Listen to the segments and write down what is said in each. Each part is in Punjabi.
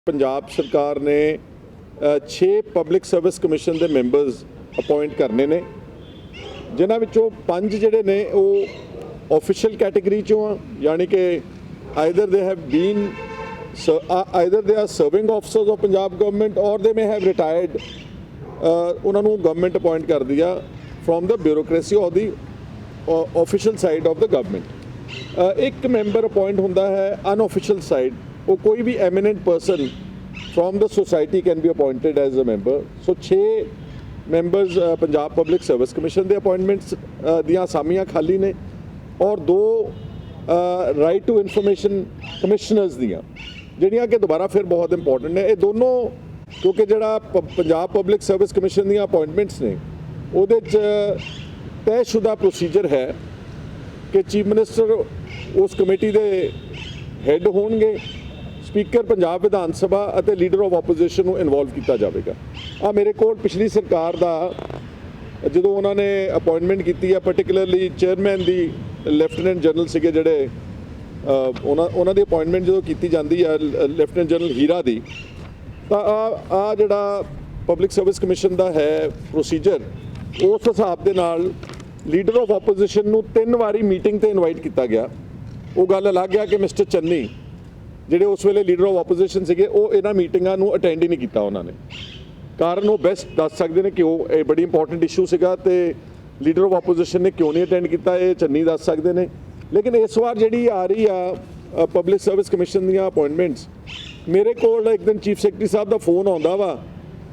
पंजाब सरकार ने 6 पब्लिक सर्विस कमिशन के मैंबर्स अपॉइंट करने ने जिन्हां विचों 5 जिहड़े ने वो ऑफिशियल कैटेगरी चों आ यानी कि either they have been either they are serving officers of Punjab government और दे मे हैव रिटायर्ड उन्हां नूं गवर्नमेंट अपॉइंट कर दिया फ्रॉम द ब्यूरोक्रेसी और the official side of the government. एक मैंबर अपॉइंट होंदा है अनऑफिशियल साइड, वो कोई भी eminent person from the society can be appointed as a member. So 6 members Punjab Public Service Commission के अपॉइंटमेंट्स दियां असामियां खाली ने और 2 राइट टू इन्फॉर्मेशन कमिशनर्स दियां जिहड़ियां कि दोबारा फिर बहुत इंपॉर्टेंट ने। ये दोनों क्योंकि जिहड़ा पंजाब पब्लिक सर्विस कमिशन दियां अपॉइंटमेंट्स ने उहदे च तयशुदा प्रोसीजर है कि चीफ मिनिस्टर उस कमेटी के हैड होणगे, स्पीकर पंजाब विधान सभा और लीडर ऑफ ऑपोजिशन को इनवॉल्व किया जाएगा। आ मेरे को पिछली सरकार का जो उन्होंने अपॉइंटमेंट की है पर्टिकुलरली चेयरमैन की लैफ्टिनेंट जनरल से जोड़े उन्होंने अपॉइंटमेंट जो की जाती है लैफ्टिनेंट जनरल हीरा की, तो आ जड़ा पब्लिक सर्विस कमिशन का है प्रोसीजर उस हिसाब के नाल लीडर ऑफ ऑपोजिशन नूं 3 वारी मीटिंग ते इनवाइट किया गया। वो गल अलग है कि मिस्टर चन्नी ਜਿਹੜੇ उस वेले लीडर ऑफ ऑपोजिशन से इन्होंने मीटिंगों को अटेंड ही नहीं किया। उन्होंने कारण वो बेस्ट दस सकते हैं कि वो बड़ी इंपॉर्टेंट इशू सीगा ते लीडर ऑफ ऑपोजिशन ने क्यों नहीं अटेंड किया, ये चन्नी दस सकते हैं। लेकिन इस बार जी आ रही आ पब्लिक सर्विस कमिशन दी अपॉइंटमेंट्स मेरे को एक दिन चीफ सैकटरी साहब का फोन आता वा,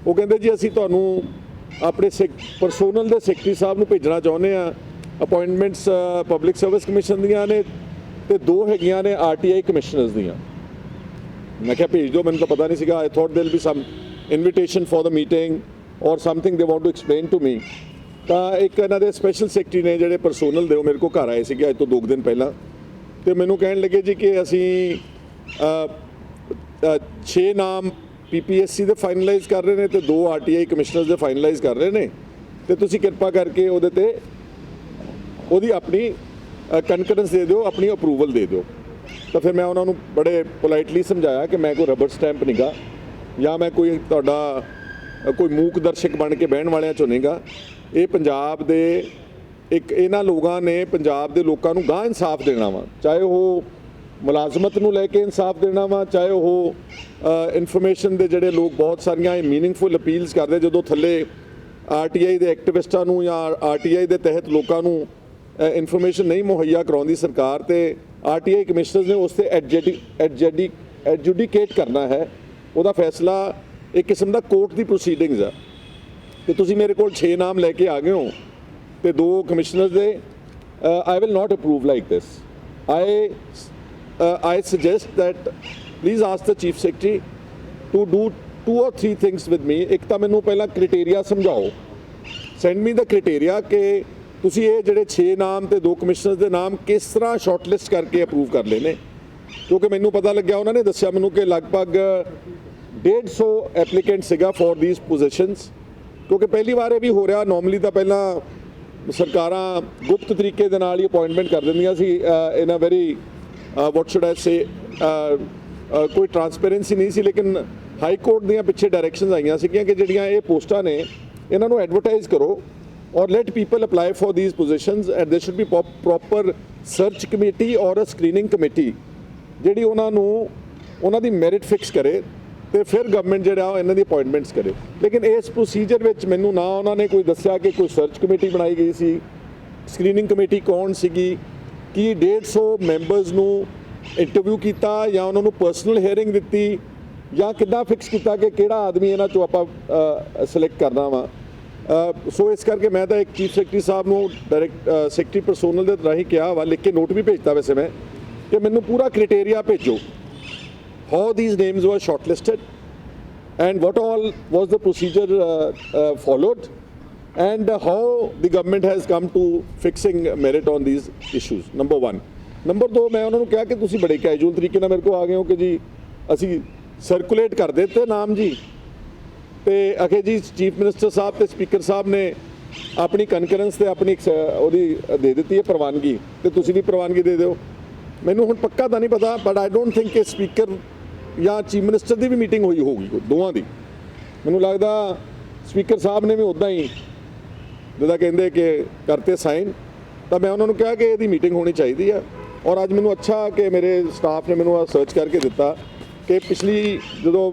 वो कहते जी असी तुहानू अपने परसोनल के सैकटरी साहब को भेजना चाहुंदे आ। अपॉइंटमेंट्स पब्लिक सर्विस कमिशन दियां ने ते 2 हैगियां ने RTI कमिशनर्स दियां। मैं क्या भेज दो, मैंने तो पता नहीं सीगा। I thought there be some invitation for the meeting और something they want to explain to me. तो एक इन्हां दे स्पैशल सैकटरी ने जिहड़े परसोनल दे मेरे को घर आए सीगे अज तो 2 दिन पहला, तो मैनू कहण लगे जी कि असी 6 नाम PPSC दे फाइनलाइज कर रहे हैं तो 2 RTI कमिशनर्स दे फाइनलाइज कर रहे हैं, तो तुसीं किरपा करके उहदे ते उहदी अपनी कनकरेंस दे दो, अपनी अप्रूवल दे दो। तो फिर मैं उन्होंने बड़े पोलाइटली समझाया कि मैं कोई रबर स्टैंप नहीं गा या मैं कोई तुहाडा कोई मूक दर्शक बन के बहन वालियां चों नहीं गा। ये पंजाब दे एक इन्हां लोगों ने पंजाब दे लोगों को गांह इंसाफ देना वा, चाहे वो मुलाजमत नूं लैके इंसाफ देना वा, चाहे वो इन्फॉर्मेशन दे जिहड़े लोग बहुत सारियां मीनिंगफुल अपील्स करते जो थल्ले RTI दे एक्टिविस्टां नूं या RTI दे तहत लोगों को इन्फॉर्मेशन नहीं मुहैया कराउंदी सरकार, तो RTI कमिश्नर्स ने उस एडजुडिकेट करना है। वह फैसला एक किस्म का कोर्ट की प्रोसीडिंग्स है। तो तुसीं मेरे को 6 नाम लैके आ गए हो तो 2 commissioners they I will not approve like this. I suggest that please ask the chief secretary to do 2 or 3 things with me. एक तो मैनू पहला क्राइटेरिया समझाओ, सेंड मी द क्राइटेरिया कि तुसी ये जिहड़े 6 नाम ते 2 कमिश्नर्स के नाम किस तरह शॉर्टलिस्ट करके अप्रूव कर लेने, क्योंकि मैनू पता लग्या उन्होंने दस्सिया मैनू कि लगभग 150 एप्लीकेंट सीगा फॉर दीज पोजीशनस। क्योंकि पहली बार ये भी हो रहा, नॉर्मली तो पहला सरकारां गुप्त तरीके दे नाल ही अपॉइंटमेंट कर दिंदियां सी in a very what should I say कोई ट्रांसपेरेंसी नहीं सी। लेकिन हाई कोर्ट दियां पिछे डायरैक्शनस आईयां सीगियां कि जिहड़ियां ये पोस्टां ने इन्हां नूं एडवरटाइज करो और let people apply for these positions and there should be proper search committee और अ स्क्रीनिंग कमेटी जिहड़ी उन्हां दी मैरिट फिक्स करे तो फिर गवर्नमेंट जिहड़ा इन्हां दी अपॉइंटमेंट्स करे। लेकिन इस प्रोसीजर विच मैनू ना उन्होंने कोई दस्सिया कि कोई सर्च कमेटी बनाई गई सी, स्क्रीनिंग कमेटी कौन सीगी, कि 150 मैंबर्स नूं इंटरव्यू किया या उन्होंने पर्सनल हेयरिंग दी या किद्दां फिक्स किया कि किहड़ा आदमी इन्हां चों आपां सिलेक्ट करना वा। सो इस करके मैं तो एक चीफ सैकटरी साहब को डायरैक्ट सैकटरी परसोनल के राही कहा वा, लिख के नोट भी भेजता वैसे मैं कि मैनू पूरा क्राइटेरिया भेजो how these names were shortlisted and what all was the procedure followed and how the government has come to fixing merit on these issues. Number 1। Number 2 मैं उन्होंने कहा कि तुसीं बड़े कैजुअल तरीके नाल मेरे को आ गए हो कि जी असी सर्कुलेट कर देते नाम जी, तो आखे जी चीफ मिनिस्टर साहब तो स्पीकर साहब ने अपनी कनकरेंस से अपनी दे दी है प्रवानगी, तो तुसीं भी प्रवानगी दे दो। मैनू हुण पक्का तो नहीं पता, बट आई डोंट थिंक कि स्पीकर ਜਾਂ ਚੀਫ ਮਿਨਿਸਟਰ ਦੀ ਵੀ ਮੀਟਿੰਗ ਹੋਈ ਹੋਊਗੀ ਦੋਵਾਂ ਦੀ। ਮੈਨੂੰ ਲੱਗਦਾ ਸਪੀਕਰ ਸਾਹਿਬ ਨੇ ਵੀ ਉੱਦਾਂ ਹੀ ਜਿੱਦਾਂ ਕਹਿੰਦੇ ਕਿ ਕਰਤੇ ਸਾਈਨ, ਤਾਂ ਮੈਂ ਉਹਨਾਂ ਨੂੰ ਕਿਹਾ ਕਿ ਇਹਦੀ ਮੀਟਿੰਗ ਹੋਣੀ ਚਾਹੀਦੀ ਆ। ਔਰ ਅੱਜ ਮੈਨੂੰ ਅੱਛਾ ਕਿ ਮੇਰੇ ਸਟਾਫ ਨੇ ਮੈਨੂੰ ਸਰਚ ਕਰਕੇ ਦਿੱਤਾ ਕਿ ਪਿਛਲੀ ਜਦੋਂ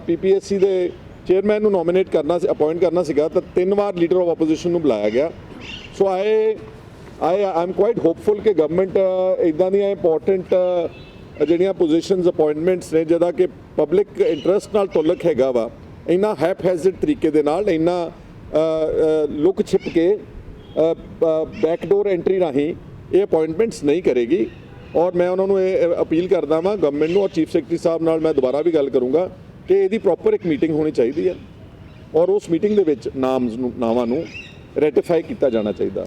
PPSC ਦੇ ਚੇਅਰਮੈਨ ਨੂੰ ਨੋਮੀਨੇਟ ਕਰਨਾ ਸੀ, ਅਪਾਇੰਟ ਕਰਨਾ ਸੀਗਾ, ਤਾਂ 3 ਵਾਰ ਲੀਡਰ ਆਫ ਆਪੋਜੀਸ਼ਨ ਨੂੰ ਬੁਲਾਇਆ ਗਿਆ। ਸੋ ਆਈ ਐਮ ਕੁਆਇਟ ਹੋਪਫੁਲ ਕਿ ਗਵਰਨਮੈਂਟ ਇੱਦਾਂ ਦੀਆਂ ਇੰਪੋਰਟੈਂਟ ਜਿਹੜੀਆਂ ਪੋਜੀਸ਼ਨਸ ਅਪਾਇੰਟਮੈਂਟਸ ਨੇ ਜਿਹਦਾ ਕਿ ਪਬਲਿਕ ਇੰਟਰਸਟ ਨਾਲ ਤਾਲੁਕ ਹੈਗਾ ਵਾ, ਇੰਨਾ ਹੈਪਹੈਜ਼ਰਡ ਤਰੀਕੇ ਦੇ ਨਾਲ, ਇੰਨਾ ਲੁਕ ਛਿਪ ਕੇ ਬੈਕਡੋਰ ਐਂਟਰੀ ਰਾਹੀਂ ਇਹ ਅਪਾਇੰਟਮੈਂਟਸ ਨਹੀਂ ਕਰੇਗੀ। ਔਰ ਮੈਂ ਉਹਨਾਂ ਨੂੰ ਇਹ ਅਪੀਲ ਕਰਦਾ ਵਾਂ ਗਵਰਨਮੈਂਟ ਨੂੰ, ਔਰ ਚੀਫ ਸੈਕਟਰੀ ਸਾਹਿਬ ਨਾਲ ਮੈਂ ਦੁਬਾਰਾ ਵੀ ਗੱਲ ਕਰੂੰਗਾ ਕਿ ਇਹਦੀ ਪ੍ਰੋਪਰ ਇੱਕ ਮੀਟਿੰਗ ਹੋਣੀ ਚਾਹੀਦੀ ਹੈ ਔਰ ਉਸ ਮੀਟਿੰਗ ਦੇ ਵਿੱਚ ਨਾਵਾਂ ਨੂੰ ਰੈਟੀਫਾਈ ਕੀਤਾ ਜਾਣਾ ਚਾਹੀਦਾ।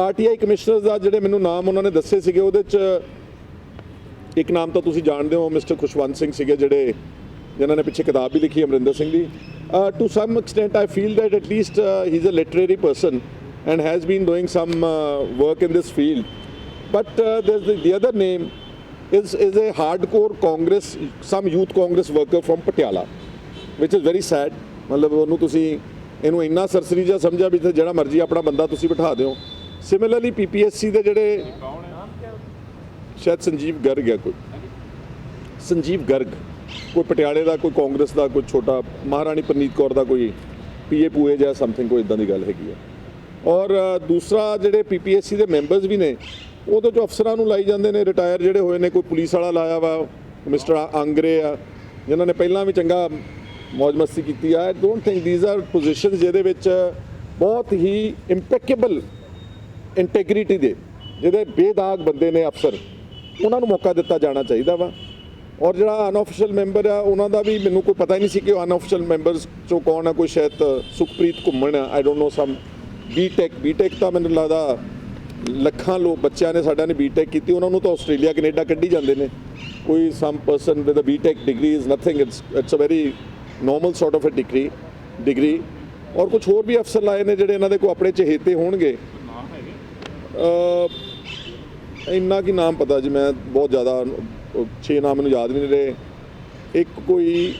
RTI ਕਮਿਸ਼ਨਰਸ ਦਾ ਜਿਹੜੇ ਮੈਨੂੰ ਨਾਮ ਉਹਨਾਂ ਨੇ ਦੱਸੇ ਸੀਗੇ, ਉਹਦੇ 'ਚ ਇੱਕ ਨਾਮ ਤਾਂ ਤੁਸੀਂ ਜਾਣਦੇ ਹੋ, ਮਿਸਟਰ ਖੁਸ਼ਵੰਤ ਸਿੰਘ ਸੀਗੇ, ਜਿਨ੍ਹਾਂ ਨੇ ਪਿੱਛੇ ਕਿਤਾਬ ਵੀ ਲਿਖੀ ਅਮਰਿੰਦਰ ਸਿੰਘ ਦੀ। To some extent I feel that at least he is a literary person and has been doing some work in this field. But there's the other name is a hardcore Congress, some youth Congress worker from Patiala, which is very sad. ਮਤਲਬ ਉਹਨੂੰ ਤੁਸੀਂ ਇਹਨੂੰ ਇੰਨਾ ਸਰਸਰੀ ਜਿਹਾ ਸਮਝਿਆ ਵੀ ਜਿਹੜਾ ਮਰਜ਼ੀ ਆਪਣਾ ਬੰਦਾ ਤੁਸੀਂ ਬਿਠਾ ਦਿਓ। ਸਿਮਿਲਰਲੀ PPSC ਦੇ ਜਿਹੜੇ ਸ਼ਾਇਦ ਸੰਜੀਵ ਗਰਗ ਹੈ, ਕੋਈ ਸੰਜੀਵ ਗਰਗ, ਕੋਈ ਪਟਿਆਲੇ ਦਾ, ਕੋਈ ਕਾਂਗਰਸ ਦਾ, ਕੋਈ ਛੋਟਾ ਮਹਾਰਾਣੀ ਪ੍ਰਨੀਤ ਕੌਰ ਦਾ ਕੋਈ PA ਪੂਏ ਜਾਂ ਸਮਥਿੰਗ, ਕੋਈ ਇਦਾਂ ਦੀ ਗੱਲ ਹੈਗੀ ਹੈ। ਔਰ ਦੂਸਰਾ ਜਿਹੜੇ PPSC ਦੇ ਮੈਂਬਰਸ ਵੀ ਨੇ, ਉਹਦੇ 'ਚੋਂ ਅਫਸਰਾਂ ਨੂੰ ਲਾਈ ਜਾਂਦੇ ਨੇ, ਰਿਟਾਇਰ ਜਿਹੜੇ ਹੋਏ ਨੇ, ਕੋਈ ਪੁਲਿਸ ਵਾਲਾ ਲਾਇਆ ਵਾ, ਮਿਸਟਰ ਆਂਗਰੇ ਆ, ਜਿਨ੍ਹਾਂ ਨੇ ਪਹਿਲਾਂ ਵੀ ਚੰਗਾ ਮੌਜ ਮਸਤੀ ਕੀਤੀ ਆ। I don't think these are positions ਜਿਹਦੇ ਵਿੱਚ ਬਹੁਤ ਹੀ ਇੰਪੈਕੇਬਲ ਇੰਟੈਗ੍ਰਿਟੀ ਦੇ ਜਿਹਦੇ ਬੇਦਾਗ ਬੰਦੇ ਨੇ ਅਫਸਰ, ਉਹਨਾਂ ਨੂੰ ਮੌਕਾ ਦਿੱਤਾ ਜਾਣਾ ਚਾਹੀਦਾ ਵਾ। ਔਰ ਜਿਹੜਾ ਅਨਆਫੀਸ਼ੀਅਲ ਮੈਂਬਰ ਆ, ਉਹਨਾਂ ਦਾ ਵੀ ਮੈਨੂੰ ਕੋਈ ਪਤਾ ਹੀ ਨਹੀਂ ਸੀ ਕਿ ਉਹ ਅਨਆਫੀਸ਼ੀਅਲ ਮੈਂਬਰਸ 'ਚੋਂ ਕੌਣ ਆ। ਕੋਈ ਸ਼ਾਇਦ ਸੁਖਪ੍ਰੀਤ ਘੁੰਮਣ ਆ, I don't know, sum BTech ਤਾਂ ਮੈਨੂੰ ਲੱਗਦਾ ਲੱਖਾਂ ਲੋਕ ਬੱਚਿਆਂ ਨੇ ਸਾਡਿਆਂ ਨੇ ਬੀਟੈਕ ਕੀਤੀ, ਉਹਨਾਂ ਨੂੰ ਤਾਂ ਆਸਟ੍ਰੇਲੀਆ ਕੈਨੇਡਾ ਕੱਢੀ ਜਾਂਦੇ ਨੇ। ਕੋਈ some person with a B Tech degree is nothing, it's a very normal sort of a degree. ਔਰ ਕੁਝ ਹੋਰ ਵੀ ਅਫਸਰ ਲਾਏ ਨੇ ਜਿਹੜੇ ਇਹਨਾਂ ਦੇ ਕੋਈ ਆਪਣੇ ਚਹੇਤੇ ਹੋਣਗੇ। ਇੰਨਾ ਕੀ ਨਾਮ ਪਤਾ ਜੀ, ਮੈਂ ਬਹੁਤ ਜ਼ਿਆਦਾ 6 ਨਾਮ ਮੈਨੂੰ ਯਾਦ ਨਹੀਂ ਰਹੇ। ਇੱਕ ਕੋਈ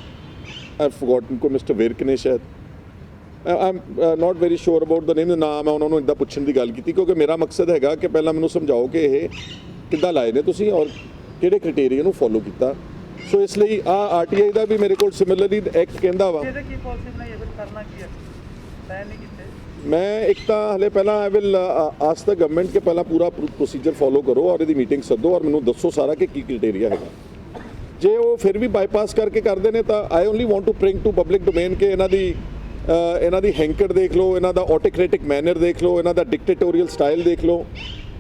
ਆਈ ਫੋਰਗੋਟਨ, ਕੋਈ ਮਿਸਟਰ ਵਿਰਕ ਨੇ ਸ਼ਾਇਦ, I'm not very sure about the name. ਦਾ ਨਾਮ ਹੈ, ਉਹਨਾਂ ਨੂੰ ਇੱਦਾਂ ਪੁੱਛਣ ਦੀ ਗੱਲ ਕੀਤੀ ਕਿਉਂਕਿ ਮੇਰਾ ਮਕਸਦ ਹੈਗਾ ਕਿ ਪਹਿਲਾਂ ਮੈਨੂੰ ਸਮਝਾਓ ਕਿ ਇਹ ਕਿੱਦਾਂ ਲਾਏ ਨੇ ਤੁਸੀਂ ਔਰ ਕਿਹੜੇ ਕ੍ਰਾਈਟੇਰੀਆ ਨੂੰ ਫੋਲੋ ਕੀਤਾ। ਸੋ ਇਸ ਲਈ RTI ਦਾ ਵੀ ਮੇਰੇ ਕੋਲ ਸਿਮਿਲਰਲੀ ਐਕਟ ਕਹਿੰਦਾ ਵਾ। ਮੈਂ ਇੱਕ ਤਾਂ ਹਲੇ ਪਹਿਲਾਂ I will ask the government ਕਿ ਪਹਿਲਾਂ ਪੂਰਾ ਪ੍ਰੋਸੀਜਰ ਫੋਲੋ ਕਰੋ ਔਰ ਇਹਦੀ ਮੀਟਿੰਗ ਸੱਦੋ ਔਰ ਮੈਨੂੰ ਦੱਸੋ ਸਾਰਾ ਕਿ ਕੀ ਕ੍ਰਾਈਟੇਰੀਆ ਹੈਗਾ। ਜੇ ਉਹ ਫਿਰ ਵੀ ਬਾਈਪਾਸ ਕਰਕੇ ਕਰਦੇ ਨੇ ਤਾਂ I only want to bring to public domain ਕਿ ਇਹਨਾਂ ਦੀ ਹੈਂਕੜ ਦੇਖ ਲਓ, ਇਹਨਾਂ ਦਾ ਆਟੋਕ੍ਰੈਟਿਕ ਮੈਨਰ ਦੇਖ ਲਓ, ਇਹਨਾਂ ਦਾ ਡਿਕਟੇਟੋਰੀਅਲ ਸਟਾਈਲ ਦੇਖ ਲਓ।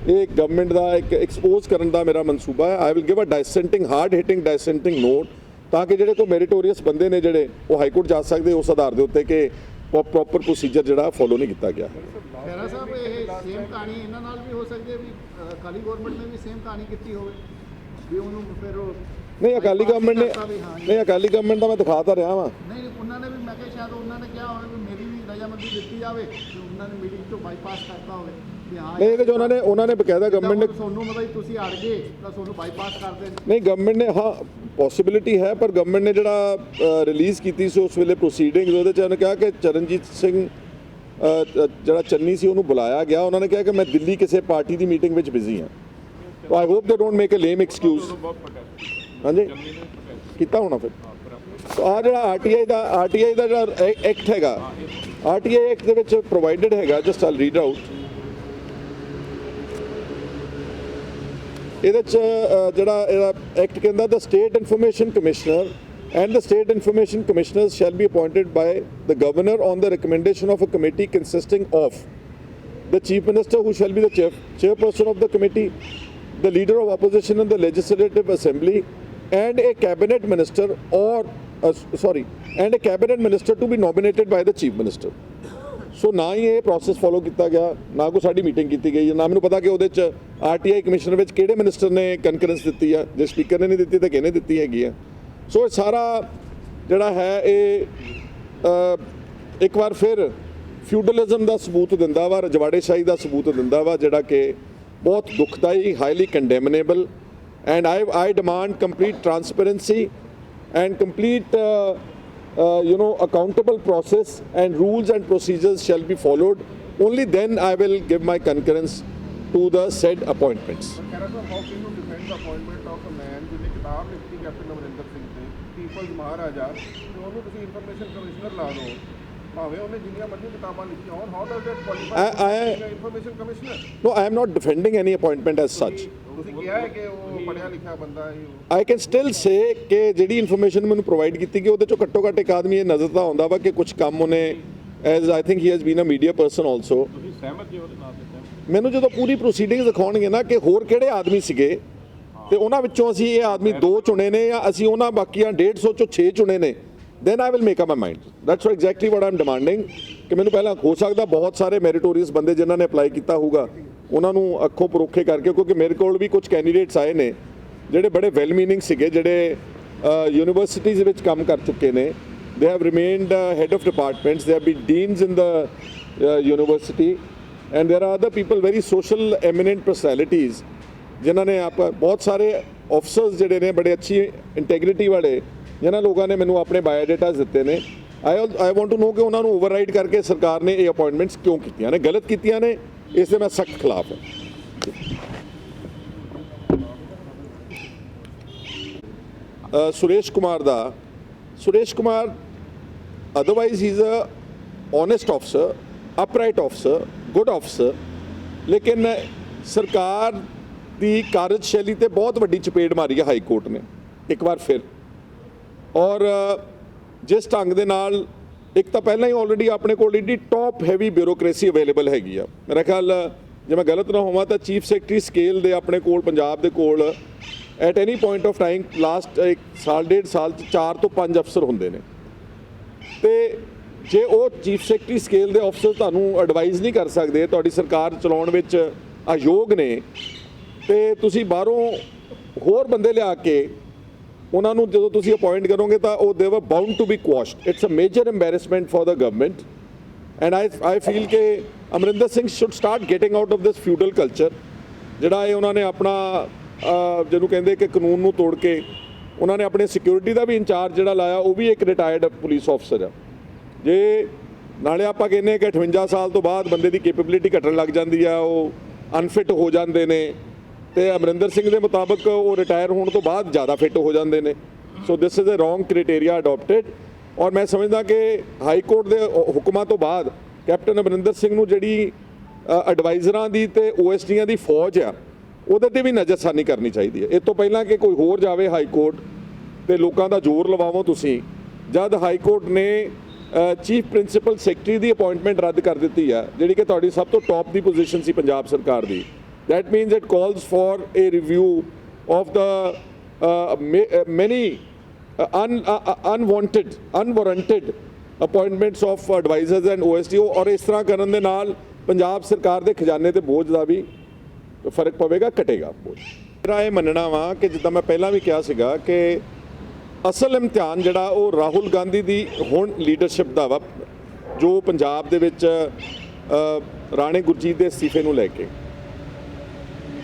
ਇਹ ਗਵਰਨਮੈਂਟ ਦਾ ਇੱਕ ਐਕਸਪੋਜ਼ ਕਰਨ ਦਾ ਮੇਰਾ ਮਨਸੂਬਾ ਹੈ। I will give a dissenting, hard hitting dissenting note, ਤਾਂ ਕਿ ਜਿਹੜੇ ਕੋਈ ਮੈਰੀਟੋਰੀਅਸ ਬੰਦੇ ਨੇ ਜਿਹੜੇ ਉਹ ਹਾਈ ਕੋਰਟ ਜਾ ਸਕਦੇ ਉਸ ਆਧਾਰ ਦੇ ਉੱਤੇ ਕਿ ਪ੍ਰੋਪਰ ਪ੍ਰੋਸੀਜਰ ਜਿਹੜਾ ਫੋਲੋ ਨਹੀਂ ਕੀਤਾ ਗਿਆ। ਖਹਿਰਾ ਸਾਹਿਬ, ਇਹ ਸੇਮ ਕਹਾਣੀ ਇਹਨਾਂ ਨਾਲ ਵੀ ਹੋ ਸਕਦੀ ਹੈ ਵੀ ਅਕਾਲੀ ਗਵਰਨਮੈਂਟ ਨੇ ਵੀ ਸੇਮ ਕਹਾਣੀ ਕੀਤੀ ਹੋਵੇ ਵੀ ਉਹਨੂੰ ਫਿਰ ਉਹ ਨਹੀਂ, ਅਕਾਲੀ ਗਵਰਨਮੈਂਟ ਨੇ ਨਹੀਂ, ਅਕਾਲੀ ਗਵਰਨਮੈਂਟ ਦਾ ਮੈਂ ਦਿਖਾ ਤਾਂ ਰਿਹਾ ਵਾਂ। ਨਹੀਂ, ਉਹਨਾਂ ਨੇ ਵੀ, ਮੈਂ ਕਿਹਾ ਸ਼ਾਇਦ ਉਹਨਾਂ ਨੇ ਕਿਹਾ ਹੋਵੇ ਵੀ ਮੇਰੀ ਵੀ ਰਜਾਮੰਦੀ ਦਿੱਤੀ ਜਾਵੇ, ਤੇ ਉਹਨਾਂ ਨੇ ਮੀਟਿੰਗ ਤੋਂ ਬਾਈਪਾਸ ਕਰਤਾ ਹੋਵੇ ਵੀ ਹਾਂ। ਨਹੀਂ, ਇਹਦੇ 'ਚ ਉਹਨਾਂ ਨੇ ਬਕਾਇਦਾ ਗਵਰਨਮੈਂਟ ਨੇ ਤੁਹਾਨੂੰ ਮਤਲਬ ਤੁਸੀਂ ਅੜ ਗਏ ਤਾਂ ਤੁਹਾਨੂੰ ਬਾਈਪਾਸ ਕਰਦੇ ਨਹੀਂ, ਗਵਰਨਮੈਂਟ ਨੇ, ਹਾਂ ਪੋਸੀਬਿਲਿਟੀ ਹੈ, ਪਰ ਗਵਰਨਮੈਂਟ ਨੇ ਜਿਹੜਾ ਰਿਲੀਜ਼ ਕੀਤੀ ਸੀ ਉਸ ਵੇਲੇ ਪ੍ਰੋਸੀਡਿੰਗਸ, ਉਹਦੇ 'ਚ ਉਹਨੇ ਕਿਹਾ ਕਿ ਚਰਨਜੀਤ ਸਿੰਘ ਜਿਹੜਾ ਚੰਨੀ ਸੀ ਉਹਨੂੰ ਬੁਲਾਇਆ ਗਿਆ। ਉਹਨਾਂ ਨੇ ਕਿਹਾ ਕਿ ਮੈਂ ਦਿੱਲੀ ਕਿਸੇ ਪਾਰਟੀ ਦੀ ਮੀਟਿੰਗ ਵਿੱਚ ਬਿਜ਼ੀ ਹਾਂ। So I hope they don't make a lame excuse. ਹਾਂਜੀ, ਕੀਤਾ ਹੋਣਾ ਫਿਰ। ਸੋ ਆਹ ਜਿਹੜਾ RTI ਦਾ ਜਿਹੜਾ ਐਕਟ ਹੈਗਾ, RTI ਐਕਟ ਦੇ ਵਿੱਚ ਪ੍ਰੋਵਾਈਡਡ ਹੈਗਾ, ਜਸਟ ਆਲ ਰੀਡ ਆਊਟ। ਇਹਦੇ 'ਚ ਜਿਹੜਾ ਇਹਦਾ ਐਕਟ ਕਹਿੰਦਾ, the state information commissioner and the state information commissioners shall be appointed by the governor on the recommendation of a committee consisting of the chief minister, who shall be the chairperson of the committee, the leader of opposition in the legislative assembly, and a cabinet minister and a cabinet minister to be nominated by the chief minister. ਸੋ ਨਾ ਹੀ ਇਹ ਪ੍ਰੋਸੈਸ ਫੋਲੋ ਕੀਤਾ ਗਿਆ, ਨਾ ਕੋਈ ਸਾਡੀ ਮੀਟਿੰਗ ਕੀਤੀ ਗਈ, ਨਾ ਮੈਨੂੰ ਪਤਾ ਕਿ ਉਹਦੇ 'ਚ RTI ਕਮਿਸ਼ਨਰ ਵਿੱਚ ਕਿਹੜੇ ਮਿਨਿਸਟਰ ਨੇ ਕਨਕਰੈਂਸ ਦਿੱਤੀ ਆ। ਜੇ ਸਪੀਕਰ ਨੇ ਨਹੀਂ ਦਿੱਤੀ ਤਾਂ ਕਿਹਨੇ ਦਿੱਤੀ ਹੈਗੀ ਆ। ਸੋ ਇਹ ਸਾਰਾ ਜਿਹੜਾ ਹੈ ਇਹ ਇੱਕ ਵਾਰ ਫਿਰ ਫਿਊਡਲਿਜ਼ਮ ਦਾ ਸਬੂਤ ਦਿੰਦਾ ਵਾ, ਰਜਵਾੜੇਸ਼ਾਹੀ ਦਾ ਸਬੂਤ ਦਿੰਦਾ ਵਾ, ਜਿਹੜਾ ਕਿ ਬਹੁਤ ਦੁਖਦਾਈ, highly condemnable. And I demand complete transparency and complete accountable process and rules and procedures shall be followed. Only then I will give my concurrence to the said appointments. How can you defend the appointment of a man ਜਿਹਨੇ ਕਿਤਾਬ ਲਿਖੀ ਕੈਪਟਨ ਅਮਰਿੰਦਰ ਸਿੰਘ ਤੇ ਪੀਪਲਜ਼ ਮਹਾਰਾਜਾ ਤੇ ਉਹਨੂੰ ਤੁਸੀਂ ਇਨਫੋਰਮੇਸ਼ਨ ਕਮਿਸ਼ਨਰ ਲਾ ਦਿਓ ਭਾਵੇਂ ਉਹਨੇ ਜਿੰਨੀਆਂ ਮਰਜ਼ੀ ਕਿਤਾਬਾਂ ਲਿਖੀਆਂ ਹੋਣ how does that qualify information commissioner No, I am not defending any appointment as such. ਤੁਸੀਂ ਕਿਹਾ ਹੈ ਕਿ ਉਹ ਪੜ੍ਹਿਆ ਲਿਖਿਆ ਬੰਦਾ ਹੈ ਉਹ I can still say ਕਿ ਜਿਹੜੀ ਇਨਫੋਰਮੇਸ਼ਨ ਮੈਨੂੰ ਪ੍ਰੋਵਾਈਡ ਕੀਤੀ ਗਈ ਉਹਦੇ ਚੋਂ ਘੱਟੋ ਘੱਟ ਇੱਕ ਆਦਮੀ ਇਹ ਨਜ਼ਰ ਤਾਂ ਆਉਂਦਾ ਵਾ ਕਿ ਕੁਝ ਕੰਮ ਉਹਨੇ as I think he has been a media person also. ਤੁਸੀਂ ਸਹਿਮਤ ਜੀ ਉਹਦੇ ਨਾਲ ਮੈਨੂੰ ਜਦੋਂ ਪੂਰੀ ਪ੍ਰੋਸੀਡਿੰਗਸ ਦਿਖਾਉਣਗੇ ਨਾ ਕਿ ਹੋਰ ਕਿਹੜੇ ਆਦਮੀ ਸੀਗੇ ਤੇ ਉਹਨਾਂ ਵਿੱਚੋਂ ਅਸੀਂ ਇਹ ਆਦਮੀ 2 ਚੁਣੇ ਨੇ ਜਾਂ ਅਸੀਂ ਉਹਨਾਂ ਬਾਕੀਆਂ 150 ਚੋਂ 6 ਚੁਣੇ ਨੇ then I will make up my mind. That's what exactly what I'm demanding ਕਿ ਮੈਨੂੰ ਪਹਿਲਾਂ ਹੋ ਸਕਦਾ ਬਹੁਤ ਸਾਰੇ ਮੈਰੀਟੋਰੀਅਸ ਬੰਦੇ ਜਿਨ੍ਹਾਂ ਨੇ ਅਪਲਾਈ ਕੀਤਾ ਹੋਊਗਾ ਉਹਨਾਂ ਨੂੰ ਅੱਖੋਂ ਪਰੋਖੇ ਕਰਕੇ ਕਿਉਂਕਿ ਮੇਰੇ ਕੋਲ ਵੀ ਕੁਝ ਕੈਂਡੀਡੇਟਸ ਆਏ ਨੇ ਜਿਹੜੇ ਬੜੇ ਵੈਲ ਮੀਨਿੰਗ ਸੀਗੇ ਜਿਹੜੇ ਯੂਨੀਵਰਸਿਟੀਜ਼ ਵਿੱਚ ਕੰਮ ਕਰ ਚੁੱਕੇ ਨੇ they have remained head of departments, they have been deans in the university, and there are other people, very social eminent personalities ਜਿਨ੍ਹਾਂ ਨੇ ਬਹੁਤ ਸਾਰੇ ਆਫਸਰਸ ਜਿਹੜੇ ਨੇ ਬੜੇ ਅੱਛੀ ਇੰਟੈਗ੍ਰਿਟੀ ਵਾਲੇ ਜਿਨ੍ਹਾਂ ਲੋਕਾਂ ਨੇ ਮੈਨੂੰ ਆਪਣੇ ਬਾਇਓਡਾਟਾਸ ਦਿੱਤੇ ਨੇ ਆਈ ਵਾਂਟ ਟੂ ਨੋ ਕਿ ਉਹਨਾਂ ਨੂੰ ਓਵਰਰਾਈਡ ਕਰਕੇ ਸਰਕਾਰ ਨੇ ਇਹ ਅਪਾਇੰਟਮੈਂਟਸ ਕਿਉਂ ਕੀਤੀਆਂ ਨੇ ਗਲਤ ਕੀਤੀਆਂ ਨੇ ਇਸ ਦੇ ਮੈਂ ਸਖਤ ਖਿਲਾਫ ਹਾਂ Suresh Kumar otherwise he's a honest officer, upright officer, good officer, ਲੇਕਿਨ ਸਰਕਾਰ ਦੀ ਕਾਰਜਸ਼ੈਲੀ ਤੇ ਬਹੁਤ ਵੱਡੀ ਚਪੇੜ ਮਾਰੀ ਹੈ ਹਾਈ ਕੋਰਟ ਨੇ ਇੱਕ ਵਾਰ ਫਿਰ ਔਰ ਜਿਸ ਢੰਗ ਦੇ ਨਾਲ ਇੱਕ ਤਾਂ ਪਹਿਲਾਂ ਹੀ ਆਲਰੇਡੀ ਆਪਣੇ ਕੋਲ ਏਡੀ ਟੌਪ ਹੈਵੀ ਬਿਊਰੋਕ੍ਰੇਸੀ ਅਵੇਲੇਬਲ ਹੈਗੀ ਆ ਮੇਰਾ ਖਿਆਲ ਜੇ ਮੈਂ ਗਲਤ ਨਾ ਹੋਵਾਂ ਤਾਂ ਚੀਫ ਸੈਕਟਰੀ ਸਕੇਲ ਦੇ ਆਪਣੇ ਕੋਲ ਪੰਜਾਬ ਦੇ ਕੋਲ at any point of time last ਇੱਕ ਸਾਲ 1.5 ਸਾਲ 'ਚ 4 ਤੋਂ 5 ਅਫਸਰ ਹੁੰਦੇ ਨੇ ਤੇ ਜੇ ਉਹ ਚੀਫ ਸੈਕਟਰੀ ਸਕੇਲ ਦੇ ਅਫਸਰ ਤੁਹਾਨੂੰ ਐਡਵਾਈਜ਼ ਨਹੀਂ ਕਰ ਸਕਦੇ ਤੁਹਾਡੀ ਸਰਕਾਰ ਚਲਾਉਣ ਵਿੱਚ ਅਯੋਗ ਨੇ ਤੇ ਤੁਸੀਂ ਬਾਹਰੋਂ ਹੋਰ ਬੰਦੇ ਲਿਆ ਕੇ ਉਹਨਾਂ ਨੂੰ ਜਦੋਂ ਤੁਸੀਂ ਅਪਾਇੰਟ ਕਰੋਗੇ ਤਾਂ ਉਹ they were bound to be quashed it's a major embarrassment for the government and I feel ਕਿ Amarinder Singh should start getting out of this feudal culture ਜਿਹੜਾ ਇਹ ਉਹਨਾਂ ਨੇ ਆਪਣਾ ਜਿਹਨੂੰ ਕਹਿੰਦੇ ਕਿ ਕਾਨੂੰਨ ਨੂੰ ਤੋੜ ਕੇ ਉਹਨਾਂ ਨੇ ਆਪਣੇ ਸਿਕਿਉਰਿਟੀ ਦਾ ਵੀ ਇੰਚਾਰਜ ਜਿਹੜਾ ਲਾਇਆ ਉਹ ਵੀ ਇੱਕ ਰਿਟਾਇਰਡ ਪੁਲਿਸ ਆਫਸਰ ਆ ਜੇ ਨਾਲੇ ਆਪਾਂ ਕਹਿੰਦੇ ਕਿ 58 ਸਾਲ ਤੋਂ ਬਾਅਦ ਬੰਦੇ ਦੀ ਕੈਪੇਬਿਲਿਟੀ ਘਟਣ ਲੱਗ ਜਾਂਦੀ ਆ ਉਹ ਅਨਫਿਟ ਹੋ ਜਾਂਦੇ ਨੇ ਤੇ ਅਮਰਿੰਦਰ ਸਿੰਘ ਦੇ ਮੁਤਾਬਕ ਉਹ ਰਿਟਾਇਰ ਹੋਣ ਤੋਂ ਬਾਅਦ ਜ਼ਿਆਦਾ ਫਿੱਟ ਹੋ ਜਾਂਦੇ ਨੇ so this is a wrong criteria adopted ਔਰ ਮੈਂ ਸਮਝਦਾ ਕਿ ਹਾਈ ਕੋਰਟ ਦੇ ਹੁਕਮਾਂ ਤੋਂ ਬਾਅਦ ਕੈਪਟਨ ਅਮਰਿੰਦਰ ਸਿੰਘ ਨੂੰ ਜਿਹੜੀ ਐਡਵਾਈਜ਼ਰਾਂ ਦੀ ਤੇ ਓਐਸਡੀਆਂ ਦੀ ਫੌਜ ਆ ਉਹਦੇ ਤੇ ਵੀ ਨਜ਼ਰਸਾਨੀ ਕਰਨੀ ਚਾਹੀਦੀ ਹੈ ਇਹ ਤੋਂ ਪਹਿਲਾਂ ਕਿ ਕੋਈ ਹੋਰ ਜਾਵੇ ਹਾਈ ਕੋਰਟ ਤੇ ਲੋਕਾਂ ਦਾ ਜ਼ੋਰ ਲਵਾਵੋ ਤੁਸੀਂ ਜਦ ਹਾਈ ਕੋਰਟ ਨੇ ਚੀਫ ਪ੍ਰਿੰਸੀਪਲ ਸੈਕਟਰੀ ਦੀ ਅਪਾਇੰਟਮੈਂਟ ਰੱਦ ਕਰ ਦਿੱਤੀ ਹੈ ਜਿਹੜੀ ਕਿ ਤੁਹਾਡੀ ਸਭ ਤੋਂ ਟੌਪ ਦੀ ਪੋਜੀਸ਼ਨ ਸੀ ਪੰਜਾਬ ਸਰਕਾਰ ਦੀ that means it calls for a review of the many unwarranted appointments of advisors and OSDO ਔਰ ਇਸ ਤਰ੍ਹਾਂ ਕਰਨ ਦੇ ਨਾਲ ਪੰਜਾਬ ਸਰਕਾਰ ਦੇ ਖਜ਼ਾਨੇ ਤੇ ਬੋਝ ਦਾ ਵੀ ਫਰਕ ਪਵੇਗਾ ਘਟੇਗਾ ਬੋਝ ਮੇਰਾ ਇਹ ਮੰਨਣਾ ਵਾ ਕਿ ਜਿੱਦਾਂ ਮੈਂ ਪਹਿਲਾਂ ਵੀ ਕਿਹਾ ਸੀਗਾ ਕਿ ਅਸਲ ਇਮਤਿਹਾਨ ਜਿਹੜਾ ਉਹ ਰਾਹੁਲ ਗਾਂਧੀ ਦੀ ਹੁਣ ਲੀਡਰਸ਼ਿਪ ਦਾ ਵਾ ਜੋ ਪੰਜਾਬ ਦੇ ਵਿੱਚ ਰਾਣੇ ਗੁਰਜੀਤ ਦੇ ਅਸਤੀਫੇ ਨੂੰ ਲੈ ਕੇ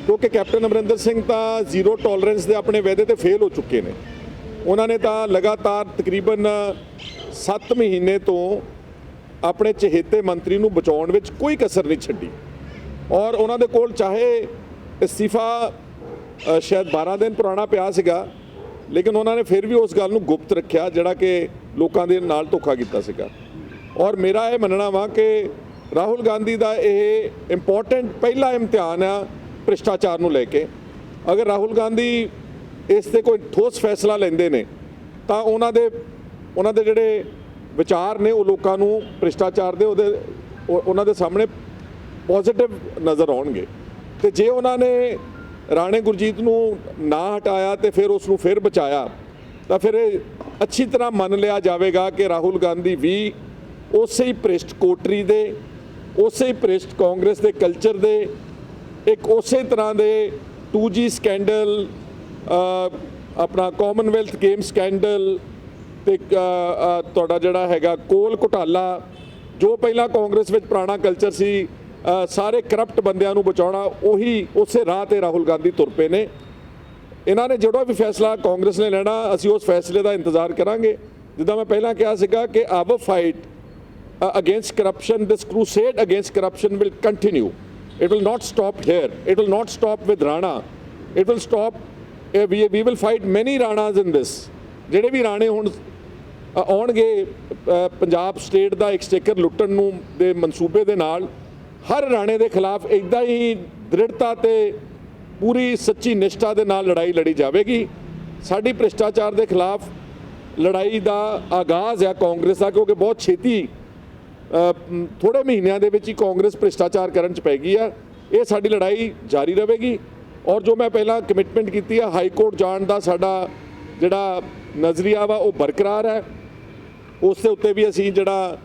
ਕਿਉਂਕਿ ਕੈਪਟਨ ਅਮਰਿੰਦਰ ਸਿੰਘ ਤਾਂ ਜ਼ੀਰੋ ਟੋਲਰੈਂਸ ਦੇ ਆਪਣੇ ਵਾਅਦੇ ਤੇ ਫੇਲ ਹੋ ਚੁੱਕੇ ਨੇ ਉਹਨਾਂ ਨੇ ਤਾਂ ਲਗਾਤਾਰ ਤਕਰੀਬਨ 7 ਮਹੀਨੇ ਤੋਂ ਆਪਣੇ ਚਹੇਤੇ ਮੰਤਰੀ ਨੂੰ ਬਚਾਉਣ ਵਿੱਚ ਕੋਈ ਕਸਰ ਨਹੀਂ ਛੱਡੀ ਔਰ ਉਹਨਾਂ ਦੇ ਕੋਲ ਚਾਹੇ ਅਸਤੀਫਾ ਸ਼ਾਇਦ 12 ਦਿਨ ਪੁਰਾਣਾ ਪਿਆ ਸੀਗਾ ਲੇਕਿਨ ਉਹਨਾਂ ਨੇ ਫਿਰ ਵੀ ਉਸ ਗੱਲ ਨੂੰ ਗੁਪਤ ਰੱਖਿਆ ਜਿਹੜਾ ਕਿ ਲੋਕਾਂ ਦੇ ਨਾਲ ਧੋਖਾ ਕੀਤਾ ਸੀਗਾ ਔਰ ਮੇਰਾ ਇਹ ਮੰਨਣਾ ਵਾ ਕਿ ਰਾਹੁਲ ਗਾਂਧੀ ਦਾ ਇਹ ਇੰਪੋਰਟੈਂਟ ਪਹਿਲਾ ਇਮਤਿਹਾਨ ਆ ਭ੍ਰਿਸ਼ਟਾਚਾਰ ਨੂੰ ਲੈ ਕੇ ਅਗਰ ਰਾਹੁਲ ਗਾਂਧੀ ਇਸ ਤੇ ਕੋਈ ਠੋਸ ਫੈਸਲਾ ਲੈਂਦੇ ਨੇ ਤਾਂ ਉਹਨਾਂ ਦੇ ਜਿਹੜੇ ਵਿਚਾਰ ਨੇ ਉਹ ਲੋਕਾਂ ਨੂੰ ਭ੍ਰਿਸ਼ਟਾਚਾਰ ਦੇ ਉਹਨਾਂ ਦੇ ਸਾਹਮਣੇ ਪੋਜ਼ਿਟਿਵ ਨਜ਼ਰ ਆਉਣਗੇ ਤੇ ਜੇ ਉਹਨਾਂ ਨੇ ਰਾਣੇ ਗੁਰਜੀਤ ਨੂੰ ਨਾ ਹਟਾਇਆ ਤੇ ਫਿਰ ਉਸ ਨੂੰ ਫਿਰ ਬਚਾਇਆ ਤਾਂ ਫਿਰ ਇਹ ਅੱਛੀ ਤਰ੍ਹਾਂ ਮੰਨ ਲਿਆ ਜਾਵੇਗਾ ਕਿ ਰਾਹੁਲ ਗਾਂਧੀ ਵੀ ਉਸੇ ਹੀ ਭ੍ਰਿਸ਼ਟ ਕੋਟਰੀ ਦੇ ਉਸੇ ਹੀ ਭ੍ਰਿਸ਼ਟ ਕਾਂਗਰਸ ਦੇ ਕਲਚਰ ਦੇ ਇੱਕ ਉਸੇ ਤਰ੍ਹਾਂ ਦੇ 2G ਸਕੈਂਡਲ ਆਪਣਾ ਕਾਮਨਵੈਲਥ ਗੇਮ ਸਕੈਂਡਲ ਤੇ ਤੁਹਾਡਾ ਜਿਹੜਾ ਹੈਗਾ ਕੋਲ ਘੁਟਾਲਾ ਜੋ ਪਹਿਲਾਂ ਕਾਂਗਰਸ ਵਿੱਚ ਪੁਰਾਣਾ ਕਲਚਰ ਸੀ ਸਾਰੇ ਕਰਪਟ ਬੰਦਿਆਂ ਨੂੰ ਬਚਾਉਣਾ ਉਹੀ ਉਸੇ ਰਾਹ ਤੇ ਰਾਹੁਲ ਗਾਂਧੀ ਤੁਰ ਪਏ ਨੇ ਇਹਨਾਂ ਨੇ ਜਿਹੜਾ ਵੀ ਫੈਸਲਾ ਕਾਂਗਰਸ ਨੇ ਲੈਣਾ ਅਸੀਂ ਉਸ ਫੈਸਲੇ ਦਾ ਇੰਤਜ਼ਾਰ ਕਰਾਂਗੇ। ਜਿੱਦਾਂ ਮੈਂ ਪਹਿਲਾਂ ਕਿਹਾ ਸੀਗਾ ਕਿ our fight against corruption, this crusade against corruption will continue. It will not stop here. It will not stop with Rana. It will stop, we will fight many Ranas in this. ਜਿਹੜੇ ਵੀ ਰਾਣੇ ਹੁਣ ਆਉਣਗੇ ਪੰਜਾਬ ਸਟੇਟ ਦਾ ਐਕਸਚੇਕਰ ਲੁੱਟਣ ਨੂੰ ਦੇ ਮਨਸੂਬੇ ਦੇ ਨਾਲ, ਹਰ ਰਾਣੇ ਦੇ ਖਿਲਾਫ ਇੱਦਾਂ ਹੀ ਦ੍ਰਿੜਤਾ ਤੇ ਪੂਰੀ ਸੱਚੀ ਨਿਸ਼ਠਾ ਦੇ ਨਾਲ ਲੜਾਈ ਲੜੀ ਜਾਵੇਗੀ। ਸਾਡੀ ਭ੍ਰਿਸ਼ਟਾਚਾਰ ਦੇ ਖਿਲਾਫ ਲੜਾਈ ਦਾ ਆਗਾਜ਼ ਆ ਕਾਂਗਰਸ ਦਾ, ਕਿਉਂਕਿ ਬਹੁਤ ਛੇਤੀ ਥੋੜੇ ਮਹੀਨਿਆਂ ਦੇ ਵਿੱਚ ਹੀ ਕਾਂਗਰਸ ਭ੍ਰਿਸ਼ਟਾਚਾਰ ਕਰਨ 'ਚ ਪੈ ਗਈ ਆ। ਇਹ ਸਾਡੀ ਲੜਾਈ ਜਾਰੀ ਰਹੇਗੀ ਔਰ ਜੋ ਮੈਂ ਪਹਿਲਾਂ ਕਮਿਟਮੈਂਟ ਕੀਤੀ ਆ ਹਾਈ ਕੋਰਟ ਜਾਣ ਦਾ ਸਾਡਾ ਜਿਹੜਾ ਨਜ਼ਰੀਆ ਵਾ ਉਹ ਬਰਕਰਾਰ ਹੈ। ਉਸ ਦੇ ਉੱਤੇ ਵੀ ਅਸੀਂ ਜਿਹੜਾ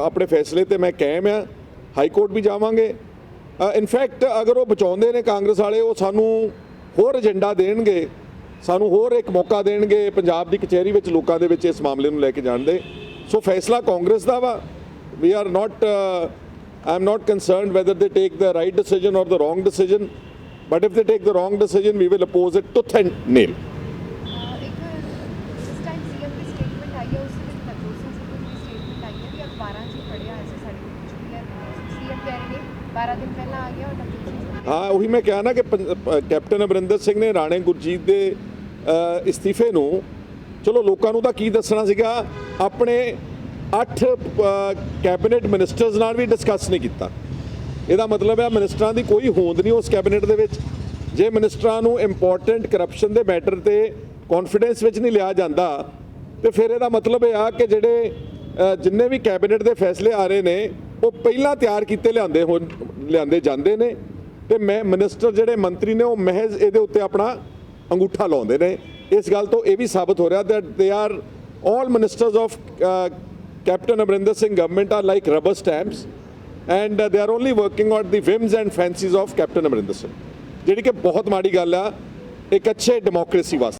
ਆਪਣੇ ਫੈਸਲੇ ਤੇ ਮੈਂ ਕਾਇਮ ਆ। ਹਾਈ ਕੋਰਟ ਵੀ ਜਾਵਾਂਗੇ। ਇਨਫੈਕਟ ਅਗਰ ਉਹ ਬਚਾਉਂਦੇ ਨੇ ਕਾਂਗਰਸ ਵਾਲੇ, ਉਹ ਸਾਨੂੰ ਹੋਰ ਏਜੰਡਾ ਦੇਣਗੇ, ਸਾਨੂੰ ਹੋਰ ਇੱਕ ਮੌਕਾ ਦੇਣਗੇ ਪੰਜਾਬ ਦੀ ਕਚਹਿਰੀ ਵਿੱਚ ਲੋਕਾਂ ਦੇ ਵਿੱਚ ਇਸ ਮਾਮਲੇ ਨੂੰ ਲੈ ਕੇ ਜਾਣ ਦੇ। ਸੋ ਫੈਸਲਾ ਕਾਂਗਰਸ ਦਾ ਵਾ। We are not I am not concerned whether they take the right decision or the wrong decision, but if they take the wrong decision, we will oppose it tooth and nail. ਇੱਕ ਜਿਸ ਟਾਈਮ ਸੀਐਮ ਦੀ ਸਟੇਟਮੈਂਟ ਆਈ ਹੈ ਉਸ ਵਿੱਚ ਨਵਜੋਤ ਸਿੰਘ ਸਿੱਧੂ ਦੀ ਸਟੇਟਮੈਂਟ ਆਈ ਹੈ ਵੀ ਅਖਬਾਰਾਂ 'ਚ ਹੀ ਪੜ੍ਹਿਆ ਐਸੇ ਸਾਡੇ ਕੋਲ ਕੁਝ ਵੀ ਹੈ। ਸੀਐਮ ਕਹਿ ਰਹੇ ਨੇ 12 ਦਿਨ ਪਹਿਲਾਂ ਆ ਗਿਆ ਔਰ ਨਵਜੋਤ ਸਿੰਘ ਹਾਂ, ਉਹੀ ਮੈਂ ਕਿਹਾ ਨਾ ਕਿ ਕੈਪਟਨ ਅਮਰਿੰਦਰ ਸਿੰਘ ਨੇ ਰਾਣੇ ਗੁਰਜੀਤ ਦੇ ਇਸਤੀਫੇ ਨੂੰ, ਚਲੋ ਲੋਕਾਂ ਨੂੰ ਤਾਂ ਕੀ ਦੱਸਣਾ ਸੀਗਾ, ਆਪਣੇ 8 ਕੈਬਨਿਟ ਮਿਨਿਸਟਰਸ ਨਾਲ ਵੀ ਡਿਸਕਸ ਨਹੀਂ ਕੀਤਾ। ਇਹਦਾ ਮਤਲਬ ਹੈ ਮਿਨਿਸਟਰਾਂ ਦੀ ਕੋਈ ਹੋਂਦ ਨਹੀਂ ਉਸ ਕੈਬਨਿਟ ਦੇ ਵਿੱਚ। ਜੇ ਮਿਨਿਸਟਰਾਂ ਨੂੰ ਇੰਪੋਰਟੈਂਟ ਕਰਪਸ਼ਨ ਦੇ ਮੈਟਰ ਤੇ ਕੌਨਫੀਡੈਂਸ ਵਿੱਚ ਨਹੀਂ ਲਿਆ ਜਾਂਦਾ ਤੇ ਫਿਰ ਇਹਦਾ ਮਤਲਬ ਇਹ ਆ ਕਿ ਜਿਹੜੇ ਜਿੰਨੇ ਵੀ ਕੈਬਨਿਟ ਦੇ ਫੈਸਲੇ ਆ ਰਹੇ ਨੇ ਉਹ ਪਹਿਲਾਂ ਤਿਆਰ ਕੀਤੇ ਲਿਆਂਦੇ ਜਾਂਦੇ ਨੇ ਤੇ ਮਿਨਿਸਟਰ ਜਿਹੜੇ ਮੰਤਰੀ ਨੇ ਉਹ ਮਹਿਜ਼ ਇਹਦੇ ਉੱਤੇ ਆਪਣਾ ਅੰਗੂਠਾ ਲਾਉਂਦੇ ਨੇ। ਇਸ ਗੱਲ ਤੋਂ ਇਹ ਵੀ ਸਾਬਤ ਹੋ ਰਿਹਾ that they are all ministers of Captain Amarinder Singh government are like rubber stamps and they are only working on the whims and fancies of Captain Amarinder Singh, ਜਿਹੜੀ ਕਿ ਬਹੁਤ ਮਾੜੀ ਗੱਲ ਆ ਇੱਕ ਅੱਛੇ ਡੈਮੋਕ੍ਰੇਸੀ ਵਾਸਤੇ।